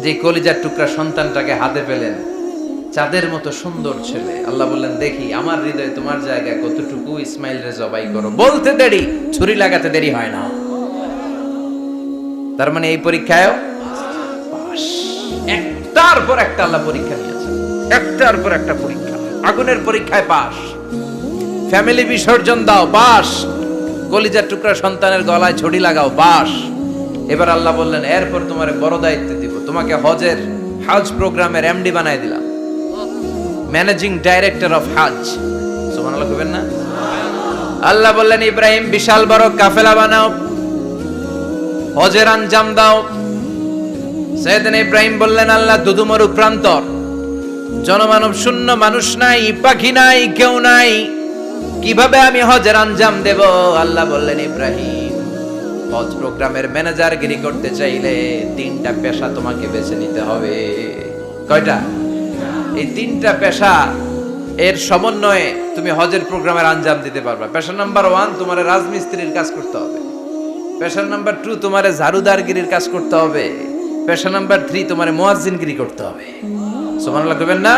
যে কলিজার টুকরা সন্তানটাকে হাতে পেলেন, চাঁদের মতো সুন্দর ছেলে, আল্লাহ বললেন দেখি আমার হৃদয়ে তোমার জায়গায় কতটুকু, ইসমাইল রে জবাই করো। বলতে দেরি, ছুরি লাগাতে দেরি হয় না। তার মানে এই পরীক্ষায় পাস। একটার পর একটা আল্লাহ পরীক্ষা নিয়েছে, একটার পর একটা পরীক্ষা। আগুনের পরীক্ষায় পাস, ফ্যামিলি বিসর্জন দাও পাস, কলিজার টুকরা সন্তানের গলায় ছড়ি লাগাও পাস। এবার আল্লাহ বললেন এরপর তোমার বড় দায়িত্ব দিব, তোমাকে হজের হজ প্রোগ্রামের এমডি বানাই দিলাম, ম্যানেজিং ডাইরেক্টর অফ হজ। সুবহানাল্লাহ কইবেন না? আল্লাহ বললেন ইব্রাহিম বিশাল বড় কাফেলা বানাও, হজের আঞ্জাম দাও। সাইয়েদনা ইব্রাহিম বললেন আল্লাহ দুদুমরু প্রান্তর, জনমানব শূন্য, মানুষ নাই, পাখি নাই, কেউ নাই, কিভাবে আমি হজের আঞ্জাম দেব? আল্লাহ বললেন ইব্রাহিম হজ প্রোগ্রামের ম্যানেজার গিরি করতে চাইলে তিনটা পেশা তোমাকে বেছে নিতে হবে। কয়টা? এই তিনটা পেশা এর সমন্বয়ে তুমি হজের প্রোগ্রামের আঞ্জাম দিতে পারবে। পেশা নাম্বার 1 তোমার রাজমিস্ত্রির কাজ করতে হবে, পেশা নাম্বার 2 তোমার ঝাড়ুদারগিরির কাজ করতে হবে, পেশা নাম্বার 3 তোমার মুয়াজ্জিনগিরি করতে হবে। সুবহানাল্লাহ কইবেন না?